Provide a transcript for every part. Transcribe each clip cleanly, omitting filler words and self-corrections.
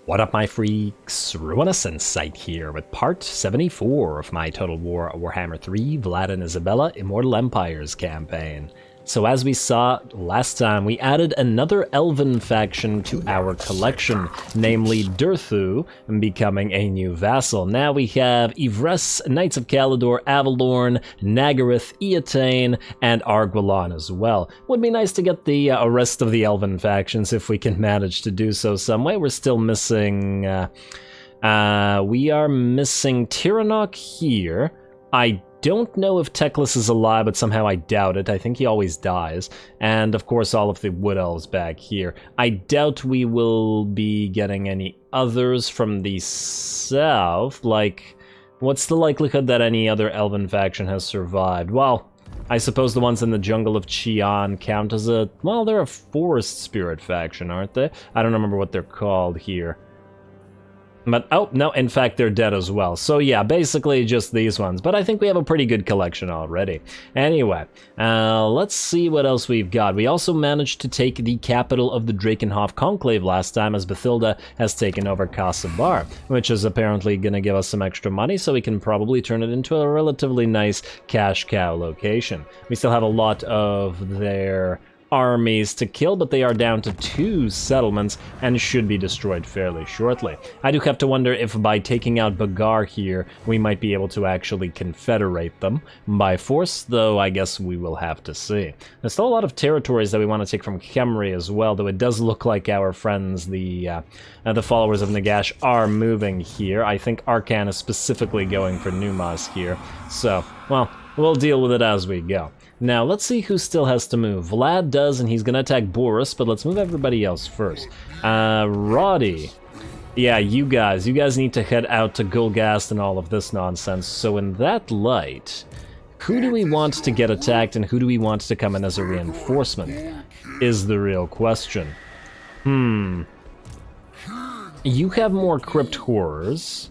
What up, my freaks? RuinusInsight here with part 74 of my Total Warhammer 3 Vlad and Isabella Immortal Empires campaign. So as we saw last time, we added another elven faction to our collection, namely Durthu, becoming a new vassal. Now we have Ivres, Knights of Caledor, Avalorn, Nagaryth, Eataine, and Arguelon as well. Would be nice to get the rest of the elven factions if we can manage to do so some way. We're still missing... we are missing Tyrannok here. I don't know if Teclis is alive, but somehow I doubt it. I think he always dies. And of course all of the Wood Elves back here. I doubt we will be getting any others from the south. Like, what's the likelihood that any other elven faction has survived? Well, I suppose the ones in the jungle of Qian count as a... well, they're a forest spirit faction, aren't they? I don't remember what they're called here. But, oh, no, in fact, they're dead as well. So, yeah, basically just these ones. But I think we have a pretty good collection already. Anyway, let's see what else we've got. We also managed to take the capital of the Drakenhof Conclave last time, as Bathilda has taken over Kasabar, which is apparently going to give us some extra money, so we can probably turn it into a relatively nice cash cow location. We still have a lot of their armies to kill, but they are down to 2 settlements and should be destroyed fairly shortly. I do have to wonder if by taking out Bagar here, we might be able to actually confederate them by force, though I guess we will have to see. There's still a lot of territories that we want to take from Khemri as well, though it does look like our friends, the followers of Nagash, are moving here. I think Arkan is specifically going for Numas here, so, well, we'll deal with it as we go. Now, let's see who still has to move. Vlad does, and he's going to attack Boris, but let's move everybody else first. Roddy. Yeah, you guys need to head out to Gulgast and all of this nonsense. So in that light, who do we want to get attacked and who do we want to come in as a reinforcement is the real question. You have more Crypt Horrors,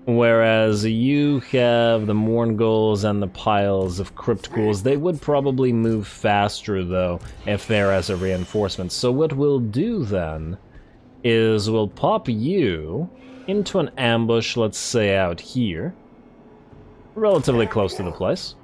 whereas you have the Mourngulls and the piles of Crypt Ghouls. They would probably move faster, though, if they're as a reinforcement. So what we'll do, then, is we'll pop you into an ambush, let's say out here, relatively close to the place.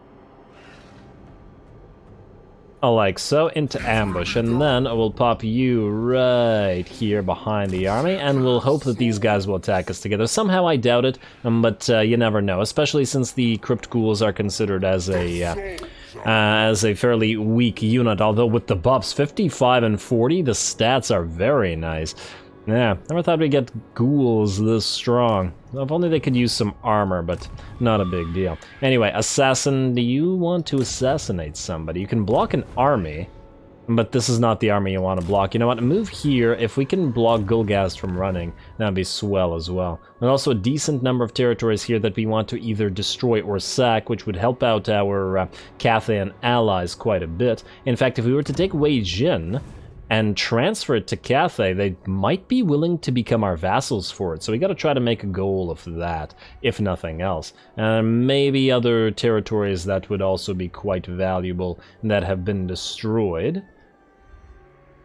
Like so, into ambush, and then we'll pop you right here behind the army, and we'll hope that these guys will attack us together. Somehow I doubt it, but you never know, especially since the Crypt Ghouls are considered as a fairly weak unit, although with the buffs, 55 and 40, the stats are very nice. Yeah, never thought we'd get ghouls this strong. If only they could use some armor, but not a big deal. Anyway, assassin, do you want to assassinate somebody? You can block an army, but this is not the army you want to block. You know what, move here. If we can block Gulgast from running, that'd be swell as well. There's also a decent number of territories here that we want to either destroy or sack, which would help out our Cathayan allies quite a bit. In fact, if we were to take Wei Jin and transfer it to Cathay, they might be willing to become our vassals for it. So we gotta try to make a goal of that, if nothing else. And maybe other territories that would also be quite valuable that have been destroyed.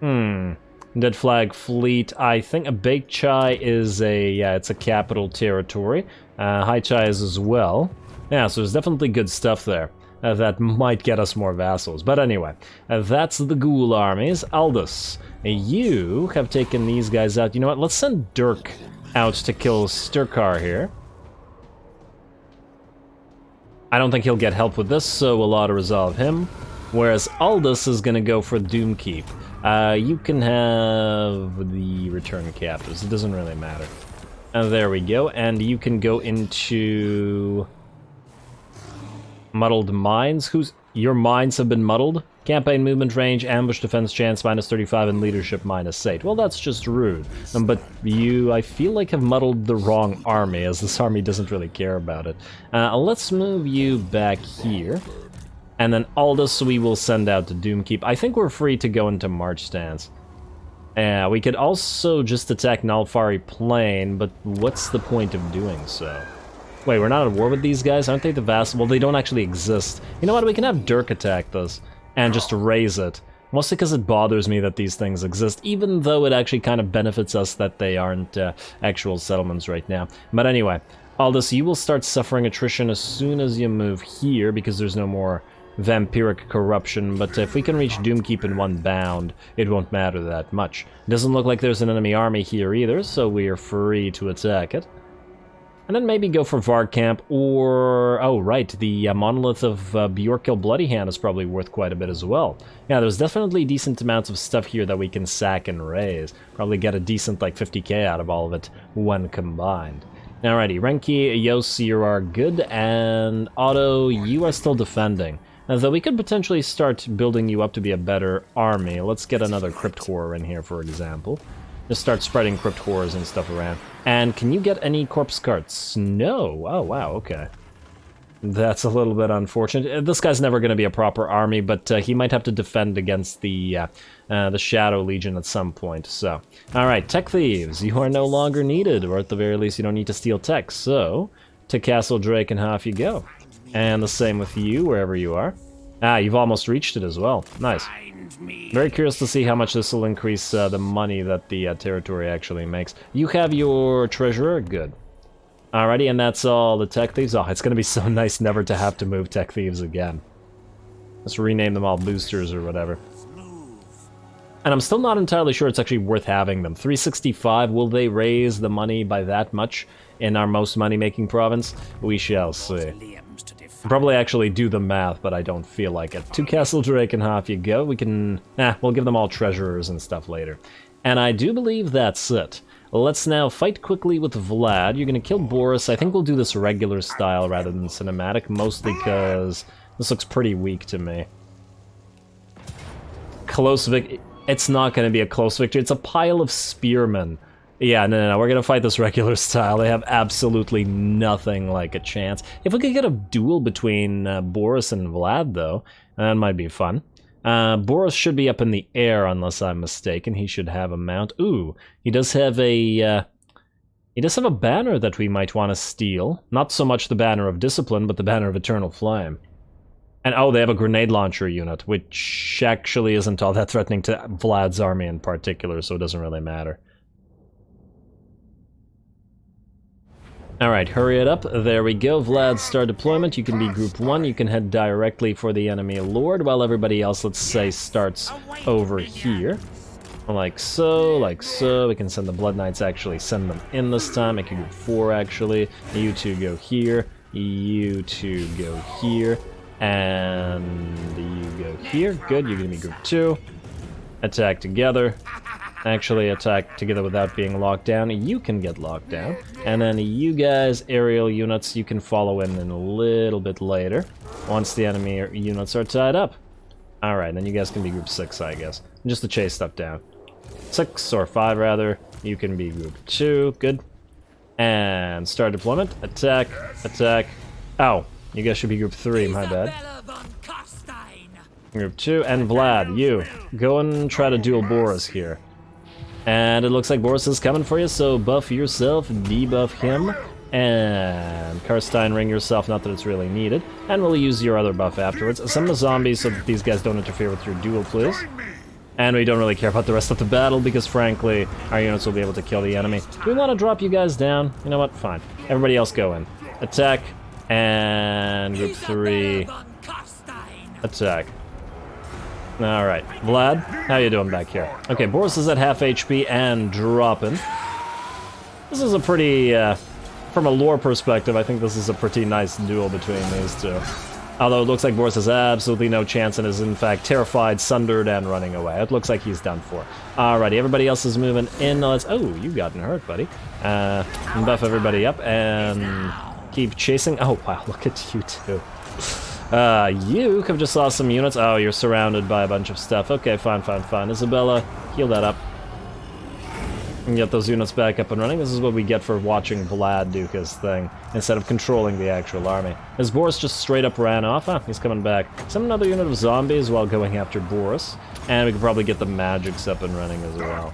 Dead Flag Fleet, I think a Bake Chai is it's a capital territory. High Chai is as well. Yeah, so there's definitely good stuff there. That might get us more vassals. But anyway, that's the ghoul armies. Aldous, you have taken these guys out. You know what, let's send Dirk out to kill Sturkar here. I don't think he'll get help with this, so we'll auto-resolve him. Whereas Aldous is going to go for Doomkeep. You can have the return captives, it doesn't really matter. There we go, and you can go into Muddled Mines. Your mines have been muddled? Campaign movement range, ambush defense chance -35, and leadership -8. Well, that's just rude. But you, I feel like, have muddled the wrong army, as this army doesn't really care about it. Let's move you back here. And then Aldous we will send out to Doomkeep. I think we're free to go into March stance. We could also just attack Nalfari Plain, but what's the point of doing so? Wait, we're not at war with these guys? Aren't they the vassal? Well, they don't actually exist. You know what? We can have Dirk attack this and just raise it. Mostly because it bothers me that these things exist, even though it actually kind of benefits us that they aren't actual settlements right now. But anyway, Aldous, you will start suffering attrition as soon as you move here, because there's no more vampiric corruption, but if we can reach Doomkeep in one bound, it won't matter that much. It doesn't look like there's an enemy army here either, so we are free to attack it. And then maybe go for Varkamp, or... oh, right, the Monolith of Bjorkil Bloody Hand is probably worth quite a bit as well. Yeah, there's definitely decent amounts of stuff here that we can sack and raise. Probably get a decent, like, 50k out of all of it when combined. Alrighty, Renki, Yos, you are good, and Otto, you are still defending. Though we could potentially start building you up to be a better army. Let's get another Crypt Horror in here, for example. Just start spreading Crypt Horrors and stuff around. And can you get any corpse carts? No. Oh, wow, okay. That's a little bit unfortunate. This guy's never going to be a proper army, but he might have to defend against the Shadow Legion at some point, so. Alright, Tech Thieves, you are no longer needed, or at the very least you don't need to steal tech, so to Castle Drakenhof you go. And the same with you, wherever you are. Ah, you've almost reached it as well. Nice. Very curious to see how much this will increase the money that the territory actually makes. You have your treasurer? Good. Alrighty, and that's all the Tech Thieves. Oh, it's going to be so nice never to have to move Tech Thieves again. Let's rename them all boosters or whatever. And I'm still not entirely sure it's actually worth having them. 365, will they raise the money by that much in our most money-making province? We shall see. Probably actually do the math, but I don't feel like it. To Castle Drakenhof you go. We can... we'll give them all treasurers and stuff later. And I do believe that's it. Let's now fight quickly with Vlad. You're gonna kill Boris. I think we'll do this regular style rather than cinematic, mostly because this looks pretty weak to me. Close victory. It's not gonna be a close victory. It's a pile of spearmen. Yeah, no, we're gonna fight this regular style. They have absolutely nothing like a chance. If we could get a duel between Boris and Vlad, though, that might be fun. Boris should be up in the air, unless I'm mistaken. He should have a mount. Ooh, he does have a... he does have a banner that we might want to steal. Not so much the banner of discipline, but the banner of eternal flame. And oh, they have a grenade launcher unit, which actually isn't all that threatening to Vlad's army in particular, so it doesn't really matter. Alright, hurry it up. There we go. Vlad, start deployment. You can be Group 1. You can head directly for the enemy lord, while everybody else, let's say, starts over here. Like so, like so. We can send the Blood Knights, actually send them in this time. Make a Group 4, actually. You two go here. You two go here. And you go here. Good, you're gonna be Group 2. Attack together. Actually attack together without being locked down. You can get locked down. And then you guys, aerial units, you can follow in a little bit later, once the enemy units are tied up. Alright, then you guys can be Group 6, I guess. Just to chase stuff down. 6, or 5 rather. You can be Group 2. Good. And start deployment. Attack. Attack. Ow. You guys should be Group 3, my bad. Group 2. And Vlad, you. Go and try to duel Boris here. And it looks like Boris is coming for you, so buff yourself, debuff him, and Carstein ring yourself, not that it's really needed. And we'll use your other buff afterwards. Summon the zombies so that these guys don't interfere with your duel, please. And we don't really care about the rest of the battle, because frankly, our units will be able to kill the enemy. Do we want to drop you guys down? You know what? Fine. Everybody else go in. Attack, and Group 3, attack. Alright, Vlad, how you doing back here? Okay, Boris is at half HP and dropping. This is a pretty, from a lore perspective, I think this is a pretty nice duel between these two. Although it looks like Boris has absolutely no chance and is in fact terrified, sundered, and running away. It looks like he's done for. Alrighty, everybody else is moving in. Let's... oh, you've gotten hurt, buddy. Buff everybody up and keep chasing. Oh, wow, look at you two. You have just lost some units. Oh, you're surrounded by a bunch of stuff. Okay, fine, fine, fine. Isabella, heal that up. And get those units back up and running. This is what we get for watching Vlad do his thing, instead of controlling the actual army. As Boris just straight up ran off, he's coming back. Summon another unit of zombies while going after Boris. And we can probably get the magics up and running as well.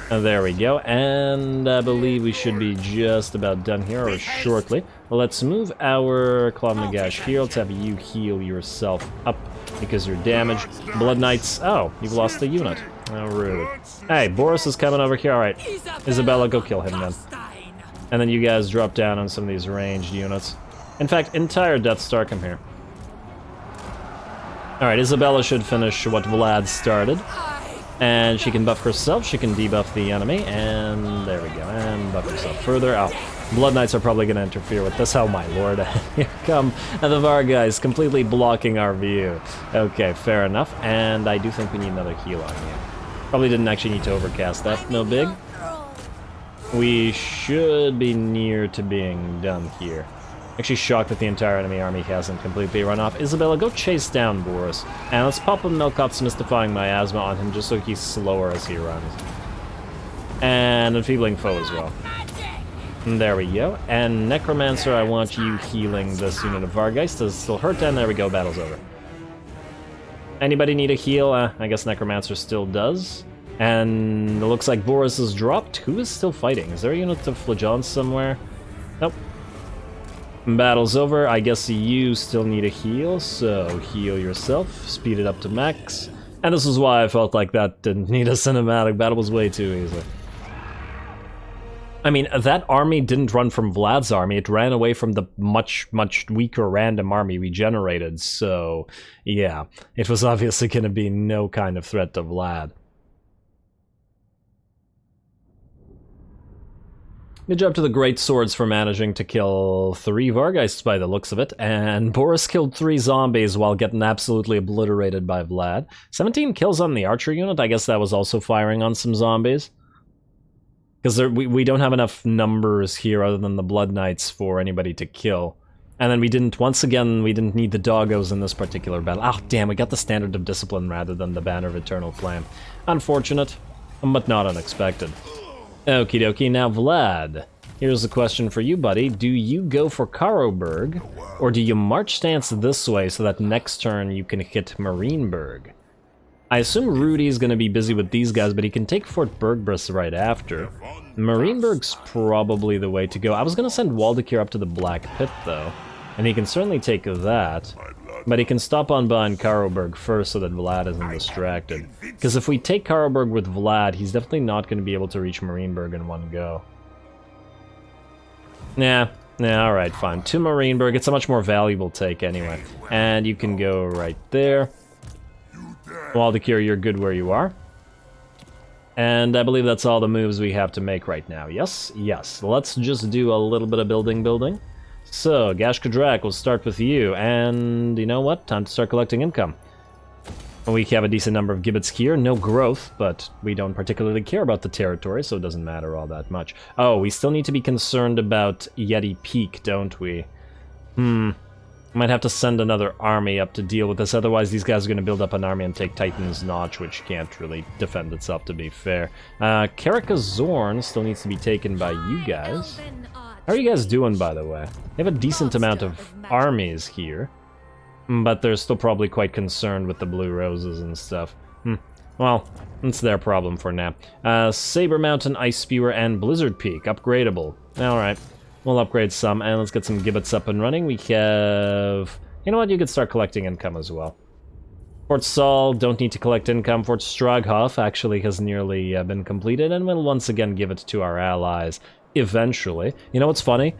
And there we go, and I believe we should be just about done here, or shortly. Let's move our Claw of Nagash here. Let's have you heal yourself up because you're damaged. Blood Knights, oh, you've lost a unit. How rude. Hey, Boris is coming over here. Alright, Isabella, go kill him then. And then you guys drop down on some of these ranged units. In fact, entire Death Star, come here. Alright, Isabella should finish what Vlad started. And she can buff herself, she can debuff the enemy, and there we go, and buff herself further. Oh, Blood Knights are probably going to interfere with this. Oh my lord, here come the Vargheists, completely blocking our view. Okay, fair enough, and I do think we need another heal on you. Probably didn't actually need to overcast that, no big. We should be near to being done here. Actually shocked that the entire enemy army hasn't completely run off. Isabella, go chase down Boris. And let's pop a Milkoff's Mystifying Miasma on him just so he's slower as he runs. And Enfeebling Foe as well. And there we go. And Necromancer, I want you healing this unit of Vargheist. Does it still hurt? And there we go, battle's over. Anybody need a heal? I guess Necromancer still does. And it looks like Boris is dropped. Who is still fighting? Is there a unit of Flagellants somewhere? Nope. Battle's over. I guess you still need a heal, so heal yourself. Speed it up to max. And this is why I felt like that didn't need a cinematic. Battle was way too easy. I mean, that army didn't run from Vlad's army. It ran away from the much, much weaker random army we generated. So, yeah. It was obviously going to be no kind of threat to Vlad. Good job to the Great Swords for managing to kill 3 Vargheists by the looks of it, and Boris killed 3 zombies while getting absolutely obliterated by Vlad. 17 kills on the archer unit, I guess that was also firing on some zombies. Because we don't have enough numbers here other than the Blood Knights for anybody to kill. And then we didn't need the doggos in this particular battle. Ah, damn, we got the Standard of Discipline rather than the Banner of Eternal Flame. Unfortunate, but not unexpected. Okie dokie, now Vlad, here's a question for you, buddy. Do you go for Karoberg, or do you march stance this way so that next turn you can hit Marienburg? I assume Rudy's gonna be busy with these guys, but he can take Fort Bergbris right after. Marienburg's probably the way to go. I was gonna send Waldekir up to the Black Pit, though, and he can certainly take that. But he can stop on behind Karoberg first so that Vlad isn't distracted. Because if we take Karoberg with Vlad, he's definitely not going to be able to reach Marienburg in one go. Nah, alright, fine. To Marienburg, it's a much more valuable take anyway. And you can go right there. Waldekir, you're good where you are. And I believe that's all the moves we have to make right now. Yes? Yes. Let's just do a little bit of building. So, Gashka Drak, we'll start with you, and you know what? Time to start collecting income. We have a decent number of gibbets here, no growth, but we don't particularly care about the territory, so it doesn't matter all that much. Oh, we still need to be concerned about Yeti Peak, don't we? Might have to send another army up to deal with this, otherwise these guys are going to build up an army and take Titan's Notch, which can't really defend itself, to be fair. Karaka Zorn still needs to be taken by you guys. How are you guys doing, by the way? They have a decent amount of armies here, but they're still probably quite concerned with the Blue Roses and stuff. Well, it's their problem for now. Saber Mountain, Ice Spewer, and Blizzard Peak, upgradable. Alright, we'll upgrade some, and let's get some gibbets up and running. We have... You know what, you could start collecting income as well. Fort Saul, don't need to collect income. Fort Straghoff actually has nearly been completed, and we'll once again give it to our allies. Eventually. You know what's funny?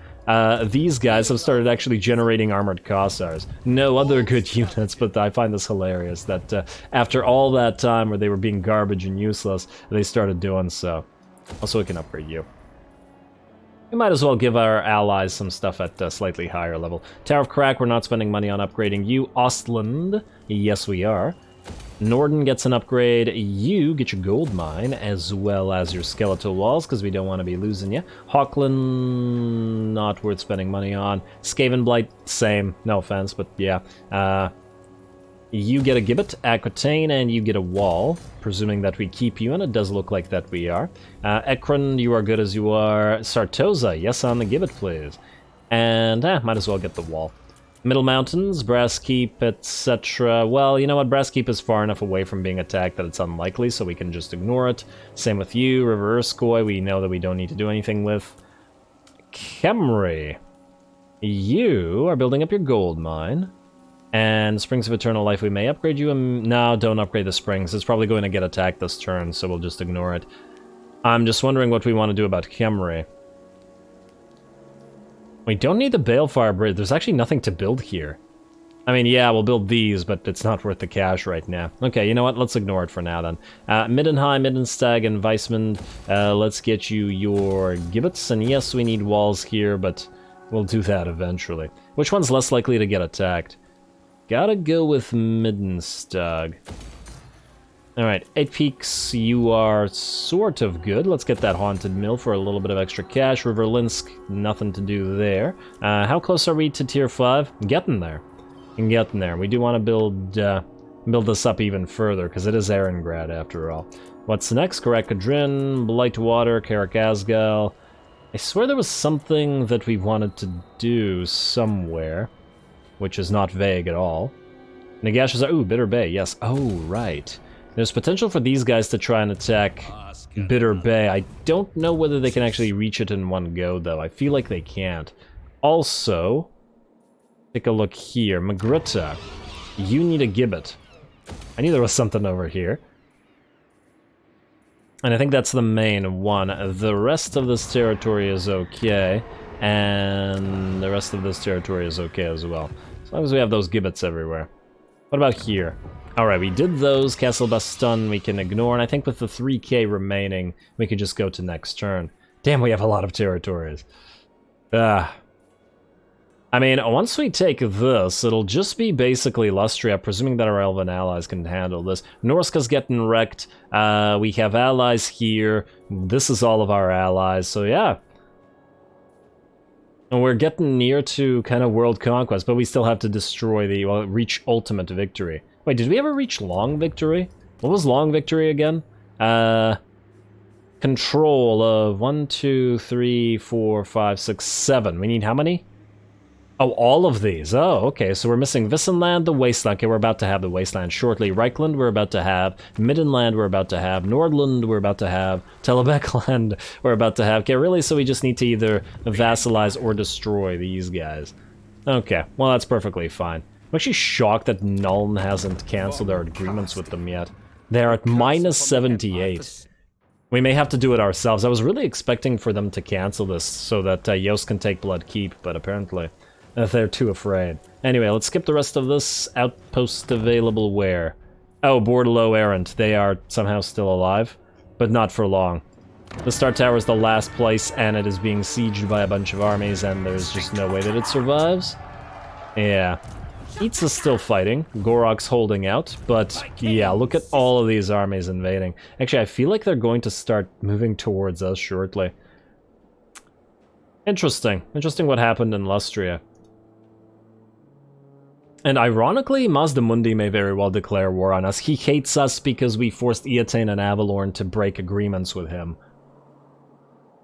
These guys have started actually generating armored Cossars. No other good units, but I find this hilarious that after all that time where they were being garbage and useless, they started doing so. Also, we can upgrade you. We might as well give our allies some stuff at a slightly higher level. Tower of Crack, we're not spending money on upgrading you. Ostland, yes we are. Norden gets an upgrade. You get your gold mine, as well as your skeletal walls, because we don't want to be losing you. Hawkland, not worth spending money on. Skaven Blight, same. No offense, but yeah. You get a gibbet, Aquitaine, and you get a wall, presuming that we keep you, and it does look like that we are. Ekron, you are good as you are. Sartosa, yes on the gibbet, please. And, might as well get the wall. Middle Mountains, Brass Keep, etc. Well, you know what? Brass Keep is far enough away from being attacked that it's unlikely, so we can just ignore it. Same with you. River Erskoi, we know that we don't need to do anything with. Khemri, you are building up your gold mine. And Springs of Eternal Life, we may upgrade you. No, don't upgrade the Springs. It's probably going to get attacked this turn, so we'll just ignore it. I'm just wondering what we want to do about Khemri. We don't need the Balefire Bridge. There's actually nothing to build here. I mean, yeah, we'll build these, but it's not worth the cash right now. Okay, you know what? Let's ignore it for now, then. Middenheim, Middenstag, and Weissmund. Let's get you your Gibbets. And yes, we need walls here, but we'll do that eventually. Which one's less likely to get attacked? Gotta go with Middenstag. Alright, 8 Peaks, you are sort of good. Let's get that Haunted Mill for a little bit of extra cash. Riverlinsk, nothing to do there. How close are we to Tier 5? Getting there. Getting there. We do want to build this up even further, because it is Erengrad after all. What's next? Karakadrin, Blightwater, Karakazgal. I swear there was something that we wanted to do somewhere, which is not vague at all. Nagash is... Ooh, Bitter Bay, yes. Oh, right. There's potential for these guys to try and attack Bitter Bay. I don't know whether they can actually reach it in one go, though. I feel like they can't. Also, take a look here. Magritta, you need a Gibbet. I knew there was something over here. And I think that's the main one. The rest of this territory is okay. And the rest of this territory is okay as well. As long as we have those Gibbets everywhere. What about here? Alright, we did those. Castle Baston we can ignore, and I think with the 3k remaining, we can just go to next turn. Damn, we have a lot of territories. I mean, once we take this, it'll just be basically Lustria, presuming that our Elven allies can handle this. Norska's getting wrecked. We have allies here. This is all of our allies, so yeah. And we're getting near to kind of world conquest, but we still have to destroy the, well, reach ultimate victory. Wait, did we ever reach long victory? What was long victory again? Control of 1, 2, 3, 4, 5, 6, 7. We need how many? Oh, all of these. Oh, okay. So we're missing Wissenland, the Wasteland. Okay, we're about to have the Wasteland shortly. Reichland, we're about to have. Middenland, we're about to have. Nordland, we're about to have. Telebeckland, we're about to have. Okay, really? So we just need to either vassalize or destroy these guys. Okay, well, that's perfectly fine. I'm actually shocked that Nuln hasn't cancelled our agreements with them yet. They're at minus 78. We may have to do it ourselves. I was really expecting for them to cancel this so that Yost can take Blood Keep, but apparently they're too afraid. Anyway, let's skip the rest of this. Outpost available where? Oh, Bordelot Errant. They are somehow still alive, but not for long. The Star Tower is the last place, and it is being sieged by a bunch of armies, and there's just no way that it survives. Yeah. Eats is still fighting. Gorok's holding out, but yeah, look at all of these armies invading. Actually, I feel like they're going to start moving towards us shortly. Interesting. Interesting what happened in Lustria. And ironically, Mazdamundi may very well declare war on us. He hates us because we forced Eataine and Avalorn to break agreements with him.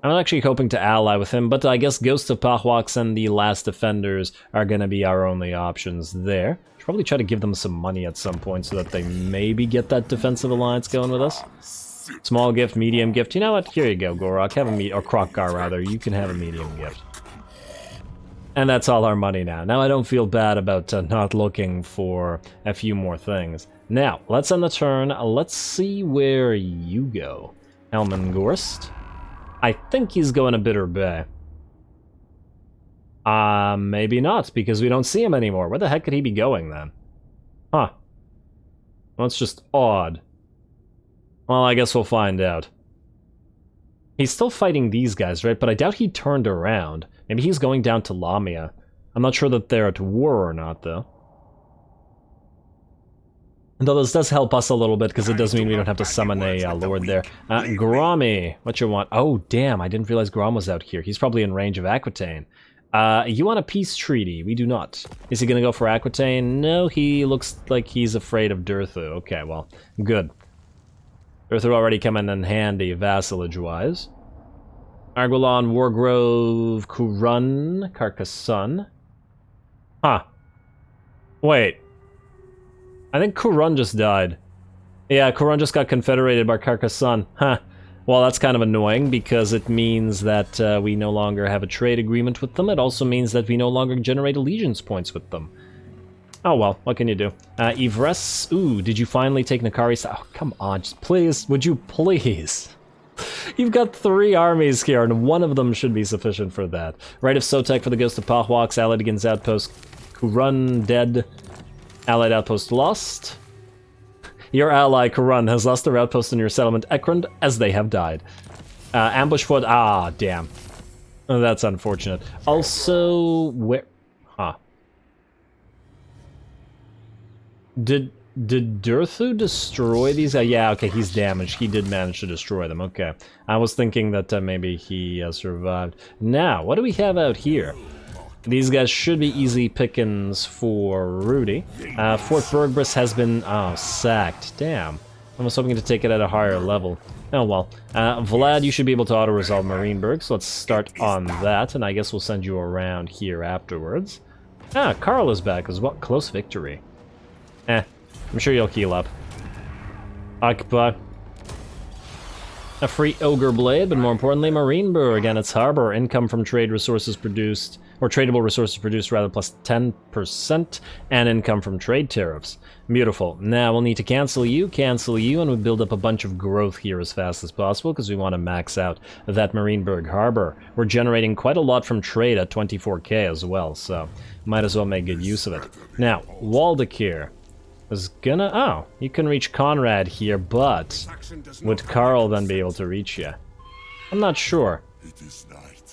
I'm actually hoping to ally with him, but I guess Ghost of Pahwax and the Last Defenders are gonna be our only options there. Should probably try to give them some money at some point so that they maybe get that defensive alliance going with us. Small gift, medium gift. You know what? Here you go, Gorok. Have a or Krokgar rather. You can have a medium gift. And that's all our money now. Now I don't feel bad about not looking for a few more things. Now, let's end the turn. Let's see where you go. Elmengorst. I think he's going to Bitter Bay. Maybe not, because we don't see him anymore. Where the heck could he be going, then? Huh. Well, it's just odd. Well, I guess we'll find out. He's still fighting these guys, right? But I doubt he turned around. Maybe he's going down to Lamia. I'm not sure that they're at war or not, though. Though this does help us a little bit, because it does mean we don't have to summon a lord there. Grommy, what you want? Oh, damn, I didn't realize Grom was out here. He's probably in range of Aquitaine. You want a peace treaty? We do not. Is he going to go for Aquitaine? No, he looks like he's afraid of Durthu. Okay, well, good. Durthu already coming in handy, vassalage-wise. Arguelon, Wargrove, Kurun, Carcassonne. Huh. Wait. I think Kurun just died. Yeah, Kurun just got confederated by Carcassonne. Huh. Well, that's kind of annoying, because it means that we no longer have a trade agreement with them. It also means that we no longer generate allegiance points with them. Oh well, what can you do? Ivres, ooh, did you finally take Nakari? Oh, come on, just please, would you please? You've got 3 armies here, and one of them should be sufficient for that. Right of Sotek for the Ghost of Pahwaks, allied against Outpost Kurun, dead. Allied Outpost lost. Your ally, Kurun, has lost their outpost in your settlement, Ekrund, as they have died. Ambush foot, damn. Oh, that's unfortunate. Also, where... Huh. Did Durthu destroy these? Yeah, okay, he's damaged. He did manage to destroy them, okay. I was thinking that maybe he survived. Now, what do we have out here? These guys should be easy pickings for Rudy. Fort Bergbris has been, sacked. Damn. I was hoping to take it at a higher level. Oh well. Vlad, you should be able to auto-resolve Marienburg, so let's start on that, and I guess we'll send you around here afterwards. Karl is back as well. Close victory. I'm sure you'll heal up. Occupy. A free Ogre Blade, but more importantly, Marienburg and its harbor. Income from trade resources produced, or tradable resources produced rather, plus 10%, and income from trade tariffs. Beautiful. Now we'll need to cancel you, and we build up a bunch of growth here as fast as possible, because we want to max out that Marienburg harbor. We're generating quite a lot from trade at 24k as well, so might as well make good use of it. Now, Waldekir is gonna... you can reach Conrad here, but would Karl then be able to reach you? I'm not sure.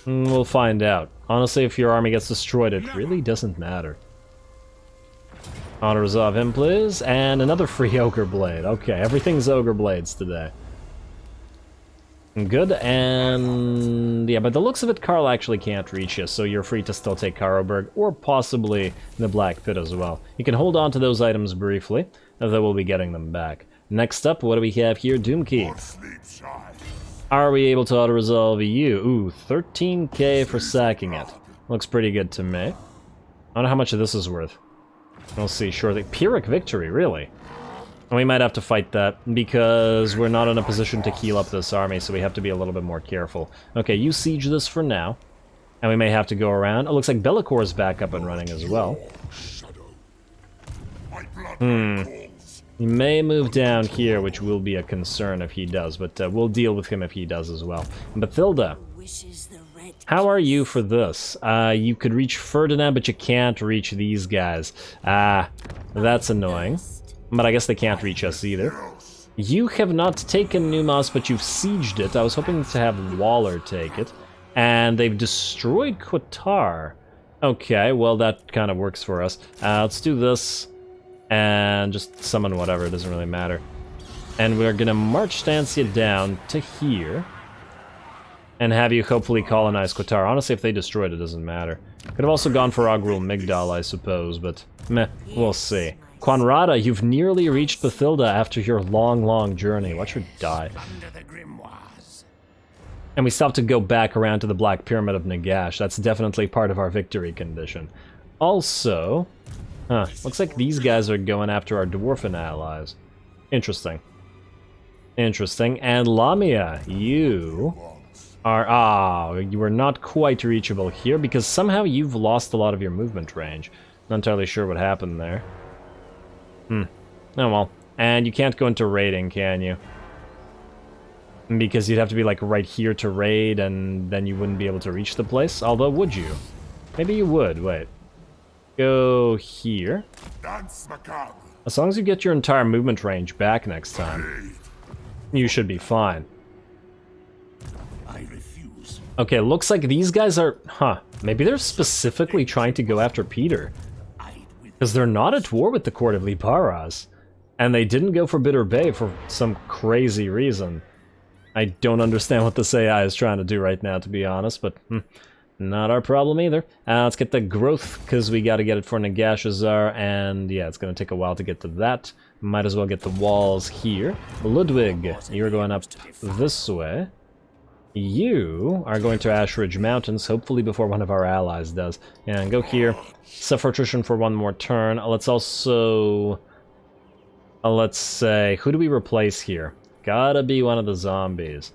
We'll find out. Honestly, if your army gets destroyed, it really doesn't matter. Auto-resolve him, please. And another free Ogre Blade. Okay, everything's Ogre Blades today. Good, and... yeah, by the looks of it, Karl actually can't reach you, so you're free to still take Karoberg, or possibly the Black Pit as well. You can hold on to those items briefly, though we'll be getting them back. Next up, what do we have here? Doomkey. Are we able to auto-resolve you? Ooh, 13k for sacking it. Looks pretty good to me. I don't know how much of this is worth. We'll see shortly. Pyrrhic victory, really? And we might have to fight that, because we're not in a position to heal up this army, so we have to be a little bit more careful. Okay, you siege this for now. And we may have to go around. It looks like Bellicor is back up and running as well. He may move down here, which will be a concern if he does, but we'll deal with him if he does as well. Bathilda, how are you for this? You could reach Ferdinand, but you can't reach these guys. That's annoying. But I guess they can't reach us either. You have not taken Numas, but you've sieged it. I was hoping to have Waller take it. And they've destroyed Qatar. Okay, well that kind of works for us. Let's do this. And just summon whatever, it doesn't really matter. And we're gonna march Stancia down to here. And have you hopefully colonize Qatar. Honestly, if they destroyed it, doesn't matter. Could have also gone for Agrul Migdal, I suppose, but meh, we'll see. Quanrada, you've nearly reached Bathilda after your long journey. Watch her die. And we still have to go back around to the Black Pyramid of Nagash. That's definitely part of our victory condition. Also... looks like these guys are going after our Dwarfen allies. Interesting. Interesting. And Lamia, you are... you are not quite reachable here, because somehow you've lost a lot of your movement range. Not entirely sure what happened there. Oh well. And you can't go into raiding, can you? Because you'd have to be like right here to raid, and then you wouldn't be able to reach the place. Although, would you? Maybe you would. Wait. Go here. As long as you get your entire movement range back next time, you should be fine. Okay, looks like these guys are... maybe they're specifically trying to go after Peter. Because they're not at war with the court of Liparas. And they didn't go for Bitter Bay for some crazy reason. I don't understand what this AI is trying to do right now, to be honest, but not our problem either. Let's get the growth, because we got to get it for Nagashazar, and yeah, it's going to take a while to get to that. Might as well get the walls here. Ludwig, you're going up this way. You are going to Ashridge Mountains, hopefully before one of our allies does. And go here. Suffer attrition for one more turn. Let's also... let's say... who do we replace here? Gotta be one of the zombies.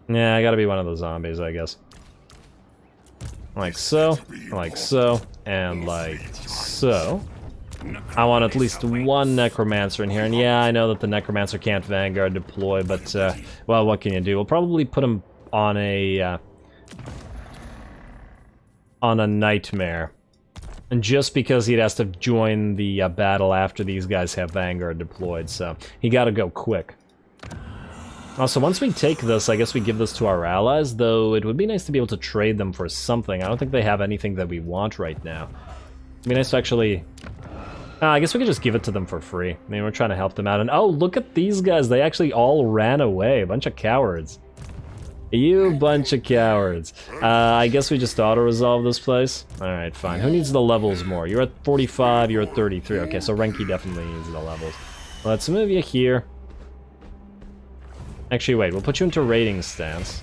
Yeah, gotta be one of the zombies, I guess. Like so. Like so. and like so. I want at least one Necromancer in here, and yeah, I know that the Necromancer can't Vanguard deploy, but, well, what can you do? We'll probably put him on a Nightmare. And just because he has to join the battle after these guys have Vanguard deployed, so he gotta go quick. Also, once we take this, I guess we give this to our allies, though it would be nice to be able to trade them for something. I don't think they have anything that we want right now. It'd be nice to actually... I guess we could just give it to them for free. I mean, we're trying to help them out. And oh, look at these guys. They actually all ran away. A bunch of cowards. You bunch of cowards. I guess we just auto-resolve this place. Alright, fine. Who needs the levels more? You're at 45, you're at 33. Okay, so Renki definitely needs the levels. Let's move you here. Actually, wait. We'll put you into raiding stance.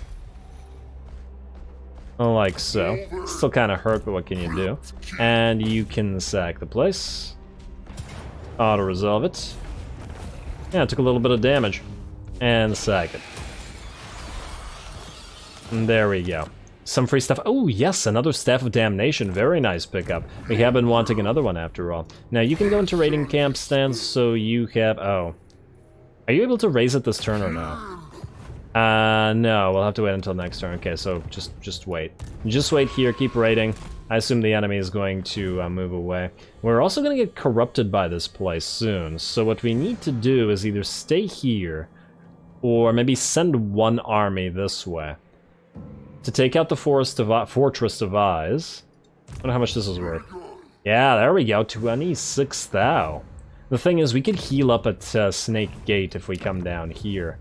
Like so. Still kind of hurt, but what can you do? And you can sack the place. Auto-resolve it. Yeah, it took a little bit of damage. And sack it. And there we go. Some free stuff. Oh, yes, another Staff of Damnation. Very nice pickup. We have been wanting another one after all. Now, you can go into raiding camp stands, so you have... Oh. Are you able to raise it this turn or no? No, we'll have to wait until next turn. Okay, so just wait. Just wait here, keep raiding. I assume the enemy is going to move away. We're also going to get corrupted by this place soon, so what we need to do is either stay here, or maybe send one army this way. To take out the Fortress of Eyes. I wonder how much this is worth. Yeah, there we go, 26,000. The thing is, we could heal up at Snake Gate if we come down here.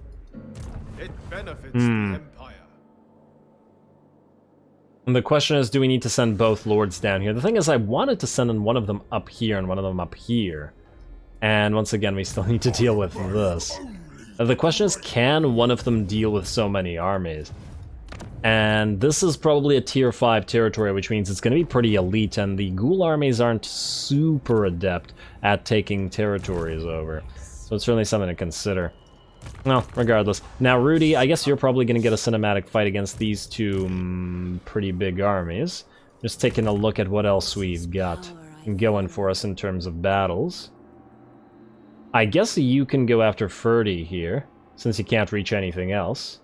It benefits the Empire. And the question is, do we need to send both lords down here? The thing is, I wanted to send one of them up here and one of them up here. And once again, we still need to deal with this. The question is, can one of them deal with so many armies? And this is probably a tier 5 territory, which means it's going to be pretty elite, and the ghoul armies aren't super adept at taking territories over. So it's certainly something to consider. Well, regardless. Now, Rudy, I guess you're probably going to get a cinematic fight against these two pretty big armies. Just taking a look at what else we've got going for us in terms of battles. I guess you can go after Ferdy here, since you can't reach anything else.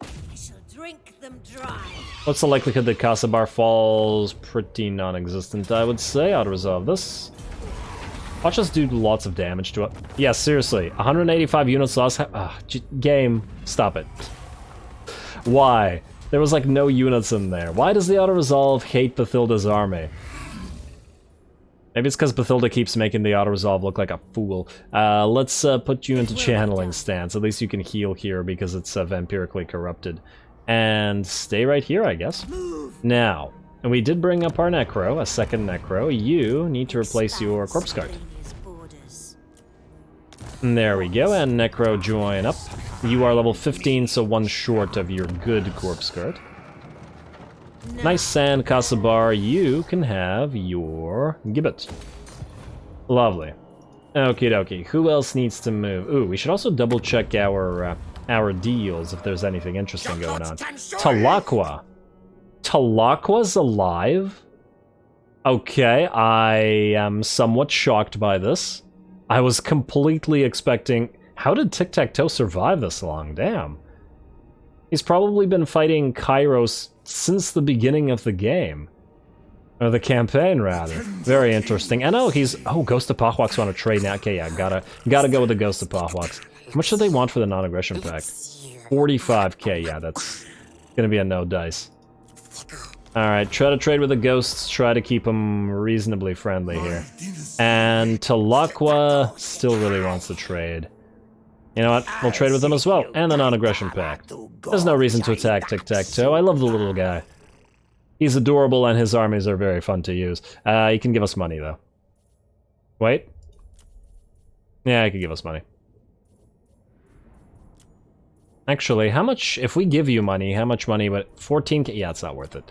I shall drink them dry. What's the likelihood that Kasabar falls? Pretty non-existent, I would say. I'll resolve this. Watch us do lots of damage to it. Yeah, seriously. 185 units lost. Game, stop it. Why? There was like no units in there. Why does the auto-resolve hate Bathilda's army? Maybe it's because Bathilda keeps making the auto-resolve look like a fool. Let's put you into channeling stance. At least you can heal here because it's vampirically corrupted. And stay right here, I guess. Now, and we did bring up our Necro, a second Necro. You need to replace your Corpse Guard. And there we go, and Necro join up. You are level 15, so one short of your good Corpse Guard. Nice sand, Kasabar. You can have your Gibbet. Lovely. Okie dokie. Who else needs to move? Ooh, we should also double check our deals if there's anything interesting going on. Talaqua. Talaqa's alive? Okay, I am somewhat shocked by this. I was completely expecting... How did Tic-Tac-Toe survive this long? Damn. He's probably been fighting Kairos since the beginning of the game. Or the campaign, rather. Very interesting. And oh, he's... Oh, Ghost of Pahwaks want to trade now. Okay, yeah, gotta go with the Ghost of Pahwaks. How much do they want for the non-aggression pact? 45k, yeah, that's gonna be a no dice. Alright, try to trade with the ghosts, try to keep them reasonably friendly here. And Talaqua still really wants to trade. You know what, we'll trade with them as well, and the non-aggression pact. There's no reason to attack Tic-Tac-Toe, I love the little guy. He's adorable and his armies are very fun to use. He can give us money, though. Wait. Yeah, he can give us money. Actually, how much, if we give you money, how much money would... 14k? Yeah, it's not worth it.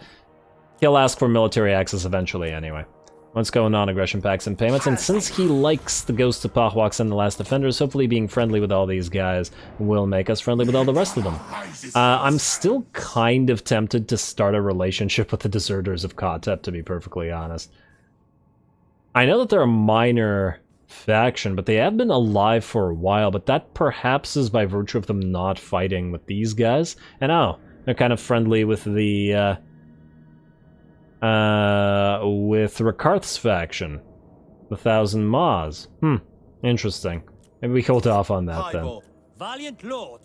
He'll ask for military access eventually anyway. Let's go non-aggression packs and payments, and since he likes the Ghost of Pahwaks and the Last Defenders, hopefully being friendly with all these guys will make us friendly with all the rest of them. I'm still kind of tempted to start a relationship with the Deserters of Kotep, to be perfectly honest. I know that they're a minor faction, but they have been alive for a while, but that perhaps is by virtue of them not fighting with these guys. And oh, they're kind of friendly with the, with Rakarth's faction. The Thousand Maws. Interesting. Maybe we hold off on that then. Valiant Lord.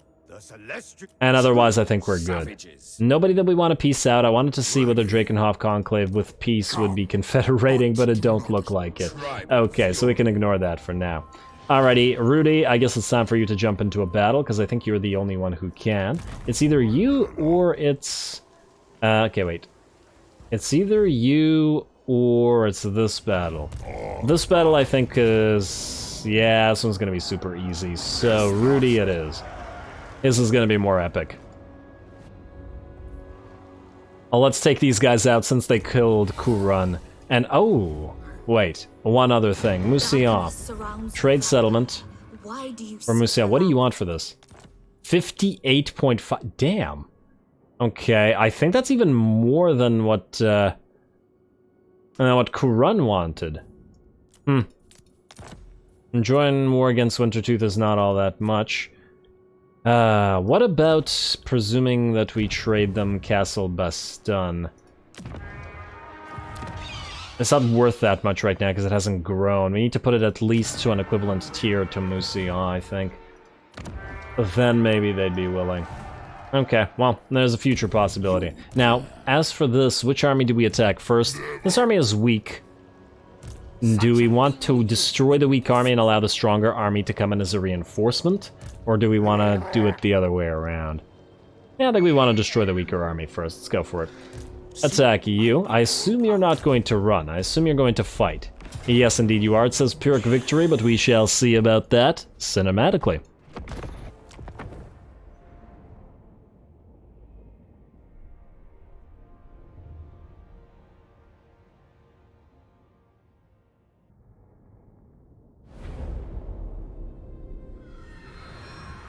And otherwise, I think we're good. Nobody that we want to peace out. I wanted to see whether Drakenhof Conclave with peace would be confederating, but it don't look like it. Okay, so we can ignore that for now. Alrighty, Rudy, I guess it's time for you to jump into a battle, because I think you're the only one who can. It's either you or it's... okay, wait. It's either you or it's this battle. This battle, I think, is... yeah, this one's going to be super easy. So, Rudy it is. This is going to be more epic. Well, let's take these guys out since they killed Kurun. And, oh, wait, one other thing. Musion. Trade settlement. For Musion, what do you want for this? 58.5, damn. Okay, I think that's even more than what Kurun wanted. Join war against Wintertooth is not all that much. What about presuming that we trade them Castle Baston? It's not worth that much right now because it hasn't grown. We need to put it at least to an equivalent tier to Musion, I think. Then maybe they'd be willing. Okay, well, there's a future possibility. Now, as for this, which army do we attack first? This army is weak. Do we want to destroy the weak army and allow the stronger army to come in as a reinforcement? Or do we want to do it the other way around? Yeah, I think we want to destroy the weaker army first. Let's go for it. Attack you. I assume you're not going to run. I assume you're going to fight. Yes, indeed you are. It says Pyrrhic victory, but we shall see about that cinematically.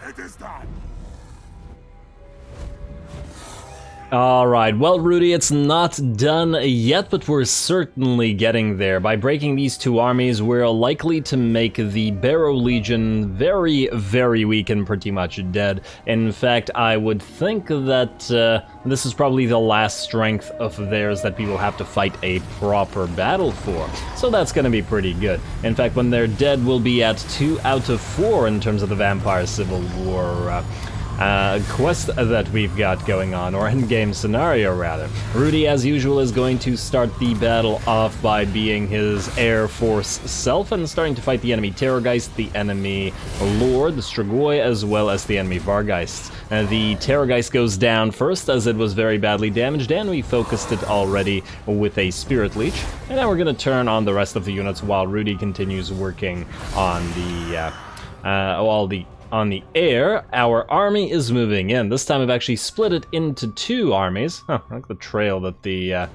It is done. Alright, well Rudy, it's not done yet, but we're certainly getting there. By breaking these two armies, we're likely to make the Barrow Legion very, very weak and pretty much dead. In fact, I would think that this is probably the last strength of theirs that we will have to fight a proper battle for. So that's gonna be pretty good. In fact, when they're dead, we'll be at 2 out of 4 in terms of the Vampire Civil War quest that we've got going on, or in-game scenario rather. Rudy, as usual, is going to start the battle off by being his Air Force self and starting to fight the enemy Terrorgeist, the enemy Lord, the Strigoi, as well as the enemy Vargeists. The Terrorgeist goes down first as it was very badly damaged, and we focused it already with a Spirit Leech. And now we're going to turn on the rest of the units while Rudy continues working on the on the air. Our army is moving in. This time I've actually split it into 2 armies. Oh, I like the trail that the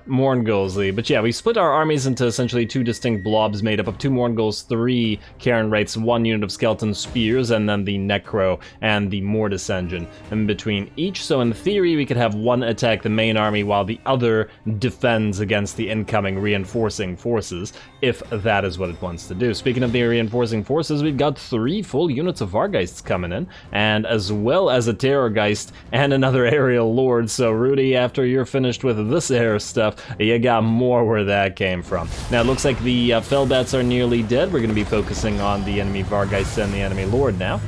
Mourngulls lead. But yeah, we split our armies into essentially 2 distinct blobs made up of 2 Mourngulls, 3 Karen Wraiths, 1 unit of Skeleton Spears, and then the Necro and the Mortis Engine in between each. So in theory, we could have one attack the main army while the other defends against the incoming reinforcing forces, if that is what it wants to do. Speaking of the reinforcing forces, we've got 3 full units of Vargeists coming in, and as well as a Terrorgeist and another Aerial Lord. So Rudy, after you're finished with this air stuff, you got more where that came from. Now it looks like the Fellbats are nearly dead. We're going to be focusing on the enemy Vargeist and the enemy Lord now.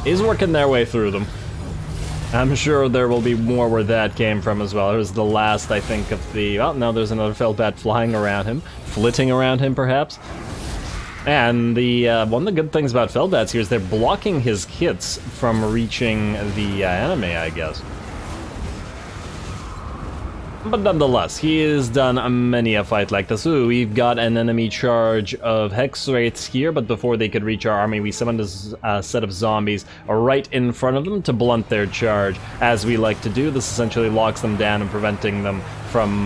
He's working their way through them. I'm sure there will be more where that came from as well. There's the last, I think, of the... oh, no, there's another Fellbat flying around him. Flitting around him, perhaps. And the one of the good things about Fellbats here is they're blocking his hits from reaching the enemy, I guess. But nonetheless, he has done many a fight like this. Ooh, we've got an enemy charge of Hex Wraiths here, but before they could reach our army, we summoned a set of zombies right in front of them to blunt their charge. As we like to do, this essentially locks them down and preventing them from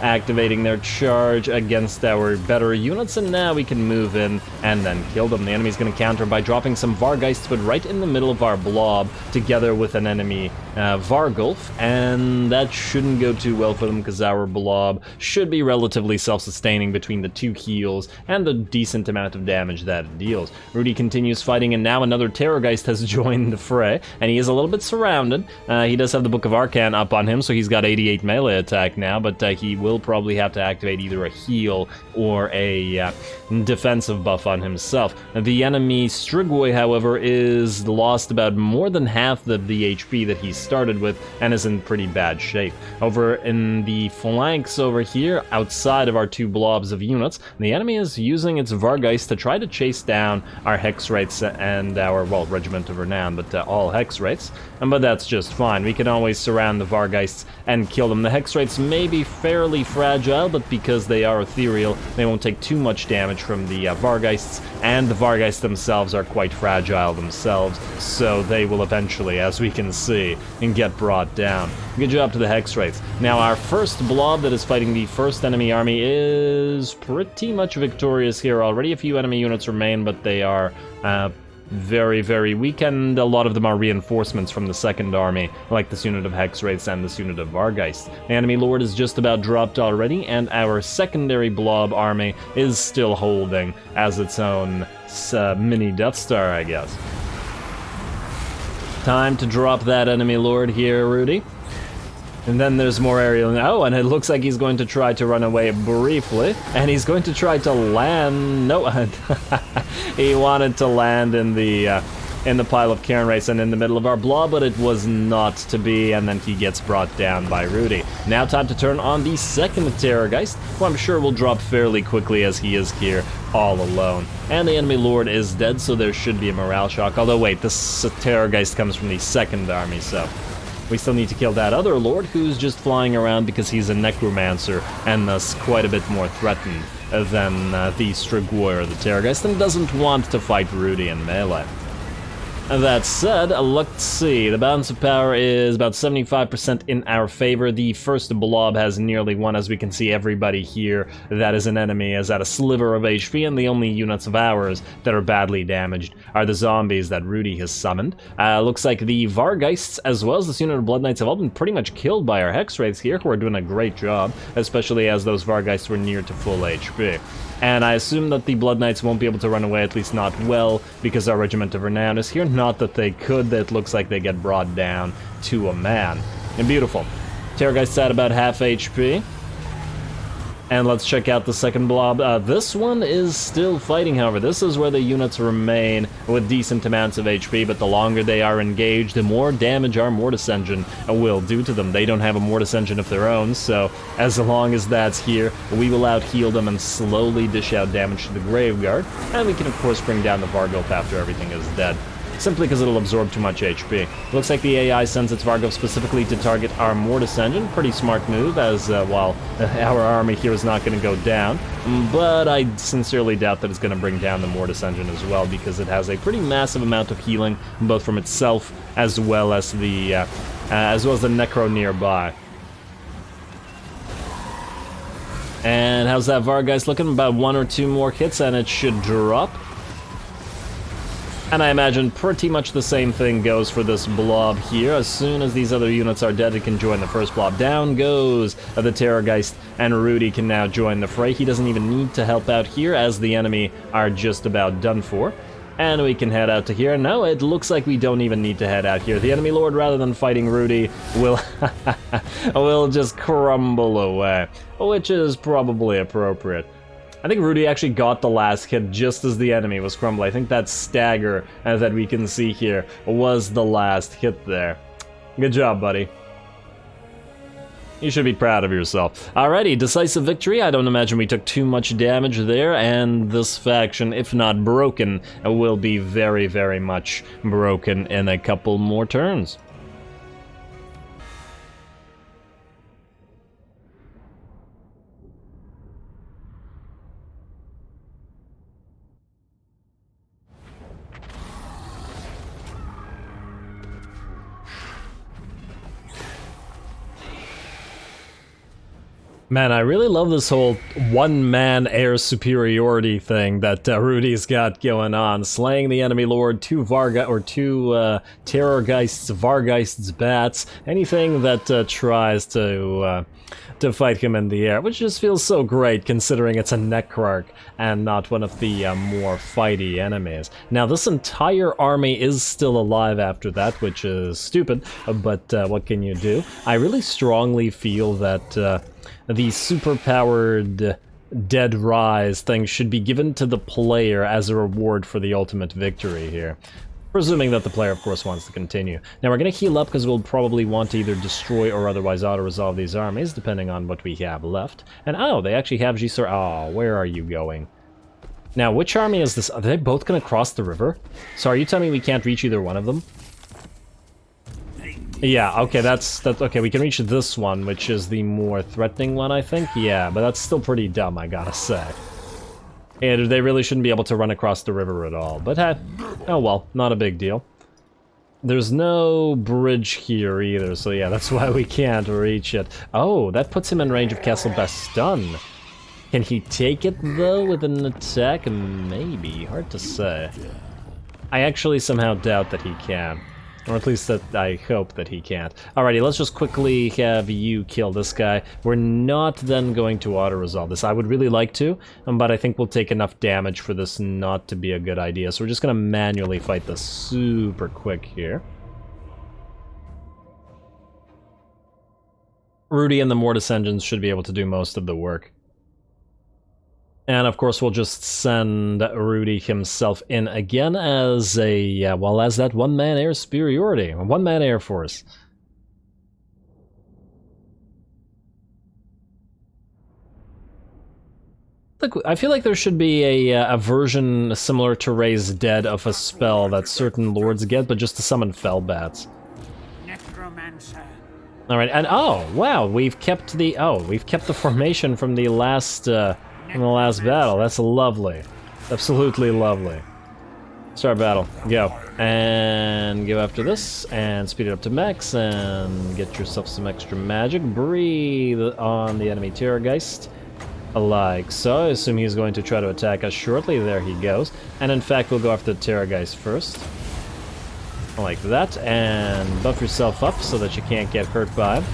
activating their charge against our better units, and now we can move in and then kill them. The enemy's going to counter by dropping some Vargeists, but right in the middle of our blob, together with an enemy Vargulf, and that shouldn't go too well for them because our blob should be relatively self-sustaining between the 2 heals and the decent amount of damage that it deals. Rudy continues fighting, and now another Terrorgeist has joined the fray, and he is a little bit surrounded. He does have the Book of Arcan up on him, so he's got 88 melee attack now, but he will probably have to activate either a heal or a defensive buff on himself. The enemy Strigoi, however, is lost about more than half the HP that he started with and is in pretty bad shape. Over in the flanks over here, outside of our 2 blobs of units, the enemy is using its Vargeist to try to chase down our Hex Wraiths and our, well, Regiment of Renown, but all Hex Wraiths. But that's just fine. We can always surround the Vargeists and kill them. The Hex Wraiths may be fairly fragile, but because they are ethereal, they won't take too much damage from the Vargeists, and the Vargeists themselves are quite fragile themselves, so they will eventually, as we can see, get brought down. Good job to the Hex Wraiths. Now, our first blob that is fighting the first enemy army is pretty much victorious here already. A few enemy units remain, but they are very, very weak, and a lot of them are reinforcements from the second army, like this unit of Hex Wraiths and this unit of Vargeist. The enemy lord is just about dropped already, and our secondary blob army is still holding as its own mini Death Star, I guess. Time to drop that enemy lord here, Rudy. And then there's more aerial. Oh, and it looks like he's going to try to run away briefly. And he's going to try to land. No, he wanted to land in the pile of Cairn Wraiths and in the middle of our blob, but it was not to be, and then he gets brought down by Rudy. Now time to turn on the second Terrorgeist, who I'm sure will drop fairly quickly as he is here all alone. And the enemy lord is dead, so there should be a morale shock. Although wait, this Terrorgeist comes from the second army, so we still need to kill that other lord who's just flying around because he's a necromancer and thus quite a bit more threatened than the Strigoi or the Terrorgeist, and doesn't want to fight Rudy in melee. That said, let's see, the balance of power is about 75% in our favor. The first blob has nearly won. As we can see, everybody here that is an enemy is at a sliver of HP, and the only units of ours that are badly damaged are the zombies that Rudy has summoned. Looks like the Vargeists, as well as this unit of Blood Knights, have all been pretty much killed by our Hex Wraiths here, who are doing a great job, especially as those Vargeists were near to full HP. And I assume that the Blood Knights won't be able to run away, at least not well, because our Regiment of Renown is here. Not that they could, that looks like they get brought down to a man. And beautiful. Terrorgeist's at about half HP. And let's check out the second blob. This one is still fighting, however. This is where the units remain with decent amounts of HP, but the longer they are engaged, the more damage our Mortis Engine will do to them. They don't have a Mortis Engine of their own, so as long as that's here, we will out-heal them and slowly dish out damage to the Graveguard, and we can of course bring down the Vargulf after everything is dead, simply because it'll absorb too much HP. Looks like the AI sends its Vargulf specifically to target our Mortis Engine. Pretty smart move, as while our army here is not going to go down, but I sincerely doubt that it's going to bring down the Mortis Engine as well, because it has a pretty massive amount of healing, both from itself as well as the Necro nearby. And how's that Vargeist looking? About 1 or 2 more hits and it should drop. And I imagine pretty much the same thing goes for this blob here. As soon as these other units are dead, it can join the first blob. Down goes the Terrorgeist, and Rudy can now join the fray. He doesn't even need to help out here, as the enemy are just about done for. And we can head out to here. No, it looks like we don't even need to head out here. The enemy lord, rather than fighting Rudy, will just crumble away, which is probably appropriate. I think Rudy actually got the last hit just as the enemy was crumbling. I think that stagger that we can see here was the last hit there. Good job, buddy. You should be proud of yourself. Alrighty, decisive victory. I don't imagine we took too much damage there, and this faction, if not broken, will be very, very much broken in a couple more turns. Man, I really love this whole one-man air superiority thing that Rudy's got going on. Slaying the enemy lord, two Terrorgeists, Vargeists, bats, anything that tries to fight him in the air, which just feels so great considering it's a Necrarch and not one of the more fighty enemies. Now, this entire army is still alive after that, which is stupid, but what can you do? I really strongly feel that the superpowered Dead Rise thing should be given to the player as a reward for the ultimate victory here. Presuming that the player, of course, wants to continue. Now, we're going to heal up because we'll probably want to either destroy or otherwise auto-resolve these armies, depending on what we have left. And, oh, they actually have Gisor. Oh, where are you going? Now, which army is this? Are they both going to cross the river? So are you telling me we can't reach either one of them? Yeah, okay, that's okay, we can reach this one, which is the more threatening one, I think. Yeah, but that's still pretty dumb, I gotta say. And they really shouldn't be able to run across the river at all. But hey, oh well, not a big deal. There's no bridge here either, so yeah, that's why we can't reach it. Oh, that puts him in range of Castle Baston. Can he take it, though, with an attack? Maybe, hard to say. I actually somehow doubt that he can. Or at least that I hope that he can't. Alrighty, let's just quickly have you kill this guy. We're not then going to auto-resolve this. I would really like to, but I think we'll take enough damage for this not to be a good idea. So we're just going to manually fight this super quick here. Rudy and the Mortis engines should be able to do most of the work. And of course we'll just send Rudy himself in again as a, well, as that one-man air superiority, a one-man air force. Look, I feel like there should be a version similar to Raise Dead of a spell that certain lords get, but just to summon fell bats. Necromancer. All right, and oh wow, we've kept the formation from the last. In the last battle. That's lovely. Absolutely lovely. Start battle. Go. And go after this, and speed it up to max, and get yourself some extra magic. Breathe on the enemy Terrorgeist. Like so. I assume he's going to try to attack us shortly. There he goes. And in fact, we'll go after the Terrorgeist first. Like that. And buff yourself up so that you can't get hurt by him.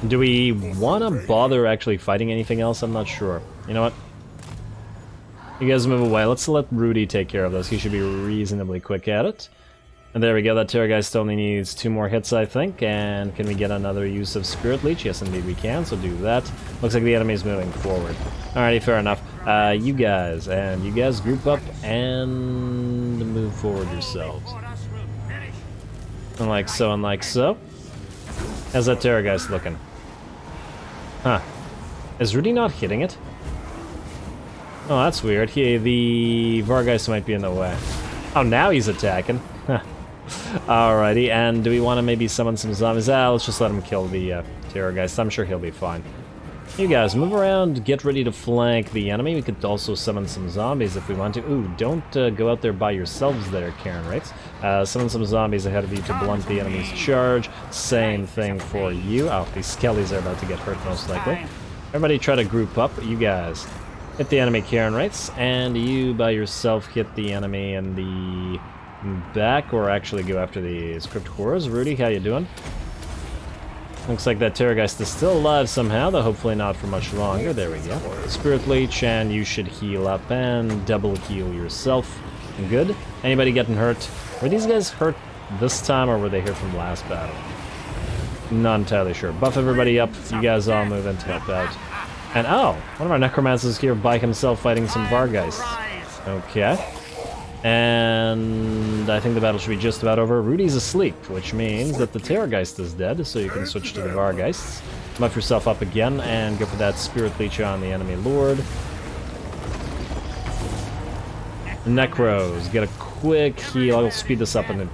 Do we want to bother actually fighting anything else? I'm not sure. You know what? You guys move away. Let's let Rudy take care of this. He should be reasonably quick at it. And there we go. That Terrorgeist only needs 2 more hits, I think. And can we get another use of Spirit Leech? Yes, indeed we can. So do that. Looks like the enemy's moving forward. Alrighty, fair enough. You guys group up and move forward yourselves. And like so, and like so. How's that Terrorgeist looking? Huh. Is Rudy not hitting it? Oh, that's weird. The Vargeist might be in the way. Oh, now he's attacking. Alrighty, and do we want to maybe summon some zombies? Let's just let him kill the Terrorgeist. I'm sure he'll be fine. You guys, move around, get ready to flank the enemy. We could also summon some zombies if we want to. Ooh, don't go out there by yourselves there, Karen, right? Summon some zombies ahead of you to blunt the enemy's charge. Same thing for you. Oh, these skellies are about to get hurt, most likely. Everybody try to group up. You guys hit the enemy Karen rates, and you by yourself hit the enemy in the back, or actually go after the script horrors. Rudy, how you doing? Looks like that Terrorgeist is still alive somehow, though hopefully not for much longer. There we go. Spirit Leech, and you should heal up and double heal yourself. Good. Anybody getting hurt? Were these guys hurt this time, or were they here from last battle? Not entirely sure. Buff everybody up. You guys all move in to help out. And oh, one of our Necromancers here by himself fighting some Vargeists. Okay. And I think the battle should be just about over. Rudy's asleep, which means that the Terrorgeist is dead, so you can switch to the Vargeists. Buff yourself up again and go for that Spirit Leech on the enemy Lord. Necros, get a quick heal. I'll speed this up in a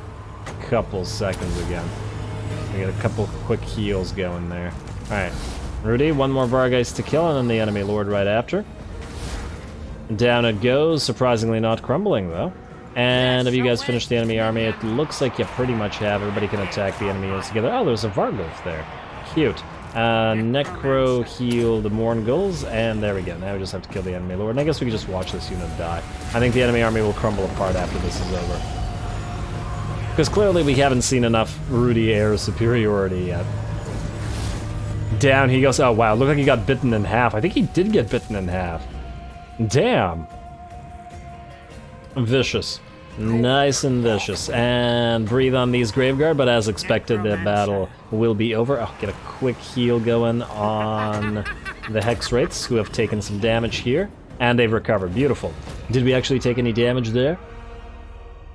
couple seconds again. We get a couple quick heals going there. Alright, Rudy, one more Vargeist to kill, and then the enemy Lord right after. Down it goes, surprisingly not crumbling though. And have you guys finished the enemy army? It looks like you pretty much have. Everybody can attack the enemy units together. Oh, there's a Vargulf there. Cute. Necro heal the Morngulls, and there we go. Now we just have to kill the enemy lord, and I guess we can just watch this unit die. I think the enemy army will crumble apart after this is over. Because clearly we haven't seen enough Rudy air superiority yet. Down he goes. Oh wow, looked like he got bitten in half. I think he did get bitten in half. Damn. Vicious. Nice and vicious. And breathe on these Graveguard, but as expected, the battle will be over. Oh, get a quick heal going on the Hex Wraiths, who have taken some damage here. And they've recovered. Beautiful. Did we actually take any damage there?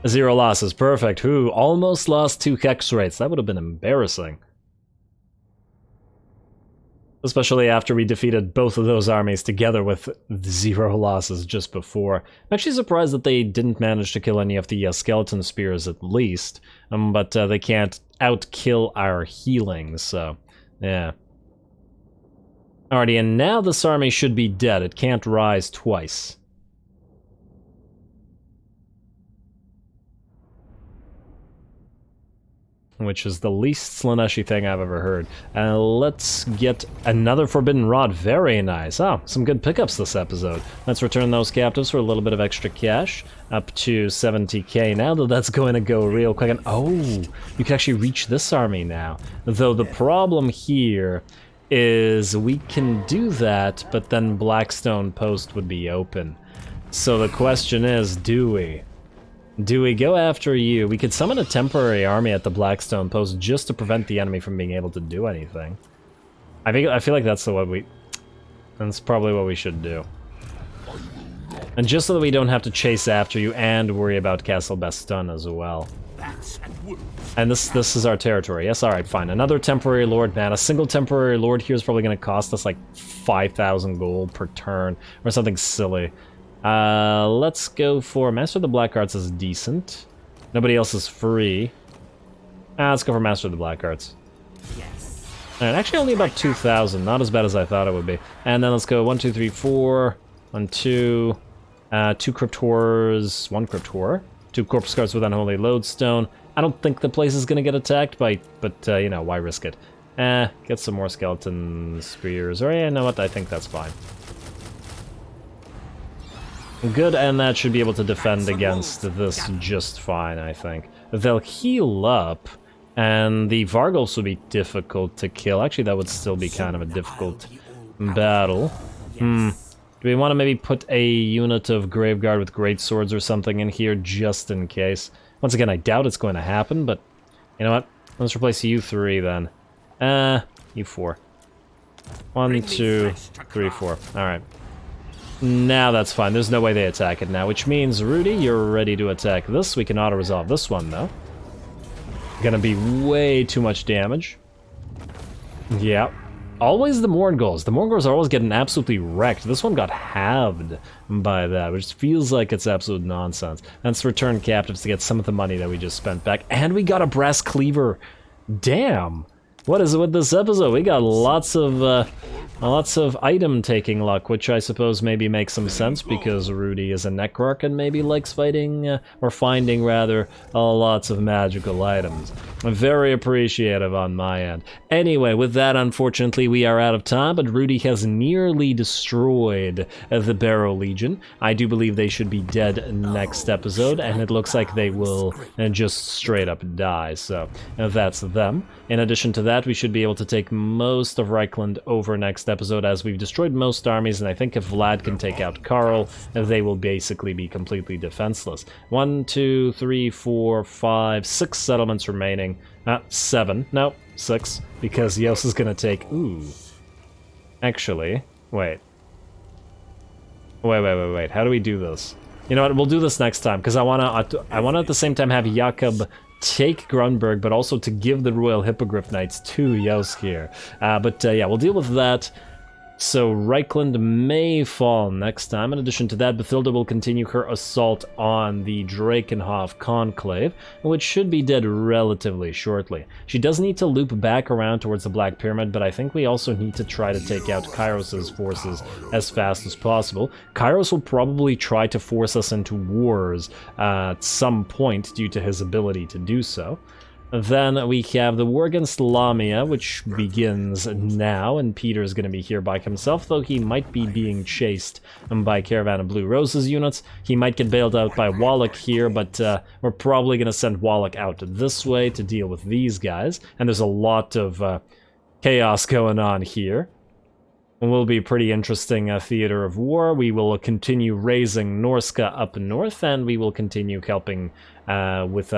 0 losses. Perfect. Who almost lost 2 Hex Wraiths. That would have been embarrassing. Especially after we defeated both of those armies together with 0 losses just before. I'm actually surprised that they didn't manage to kill any of the skeleton spears at least. But they can't outkill our healing, so yeah. Alrighty, and now this army should be dead. It can't rise twice. Which is the least Slaneshi thing I've ever heard. Let's get another Forbidden Rod. Very nice. Oh, some good pickups this episode. Let's return those captives for a little bit of extra cash. Up to 70k now, though that's going to go real quick. And oh, you can actually reach this army now. Though the problem here is we can do that, but then Blackstone Post would be open. So the question is, do we? Do we go after you? We could summon a temporary army at the Blackstone Post just to prevent the enemy from being able to do anything. I feel like that's that's probably what we should do. And just so that we don't have to chase after you and worry about Castle Baston as well. And this is our territory. Yes, alright, fine. Another temporary lord, man. A single temporary lord here is probably going to cost us like 5,000 gold per turn or something silly. Let's go for Master of the Black Arts is decent. Nobody else is free. Let's go for Master of the Black Arts. Yes. And actually only about 2,000, not as bad as I thought it would be. And then let's go 1, 2, 3, 4, 1, 2, 2 Crypt Horrors, 1 Crypt Horror, 2 Corpse Guards with Unholy Lodestone. I don't think the place is gonna get attacked but you know, why risk it? Get some more Skeleton Spears, or yeah, you know what, I think that's fine. Good, and that should be able to defend against this just fine, I think. They'll heal up, and the Vargulfs would be difficult to kill. Actually, that would still be kind of a difficult battle. Do we want to maybe put a unit of Graveguard with Great Swords or something in here, just in case? Once again, I doubt it's going to happen, but you know what? Let's replace you 3 then. You 4. 1, 2, 3, 4. Alright. Now that's fine. There's no way they attack it now, which means, Rudy, you're ready to attack this. We can auto-resolve this one, though. Gonna be way too much damage. Yeah. Always the Morngulls. The Morngulls are always getting absolutely wrecked. This one got halved by that, which feels like it's absolute nonsense. Let's return captives to get some of the money that we just spent back. And we got a Brass Cleaver. Damn. What is it with this episode? We got lots of item taking luck, which I suppose maybe makes some sense because Rudy is a Necrarch and maybe likes fighting, or finding rather, lots of magical items. Very appreciative on my end. Anyway, with that, unfortunately, we are out of time, but Rudy has nearly destroyed the Barrow Legion. I do believe they should be dead next episode, and it looks like they will just straight up die, so that's them. In addition to that, we should be able to take most of Reichland over next episode, as we've destroyed most armies, and I think if Vlad can take out Karl, they will basically be completely defenseless. 1, 2, 3, 4, 5, 6 settlements remaining. 7. No, 6, because Yos is gonna take... Ooh. Actually, wait. Wait. How do we do this? You know what, we'll do this next time, because I wanna at the same time have Jakob take Grunberg, but also to give the Royal Hippogriff Knights to Yosk here. Yeah, we'll deal with that. So Reichland may fall next time. In addition to that, Bathilda will continue her assault on the Drakenhof Conclave, which should be dead relatively shortly. She does need to loop back around towards the Black Pyramid, but I think we also need to try to take out Kairos' forces as fast as possible. Kairos will probably try to force us into wars at some point due to his ability to do so. Then we have the war against Lamia, which begins now, and Peter's going to be here by himself, though he might be being chased by Caravan of Blue Roses units. He might get bailed out by Wallach here, but we're probably going to send Wallach out this way to deal with these guys, and there's a lot of chaos going on here. It will be a pretty interesting theater of war. We will continue raising Norska up north, and we will continue helping with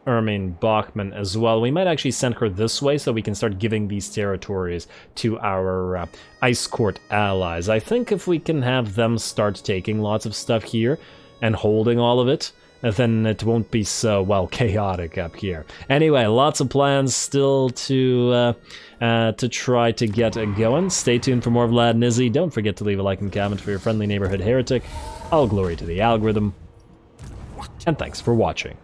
Ermine Bachmann as well. We might actually send her this way so we can start giving these territories to our Ice Court allies. I think if we can have them start taking lots of stuff here and holding all of it, then it won't be so, well, chaotic up here. Anyway, lots of plans still to try to get going. Stay tuned for more Vlad and Izzy. Don't forget to leave a like and comment for your friendly neighborhood heretic. All glory to the algorithm. And thanks for watching.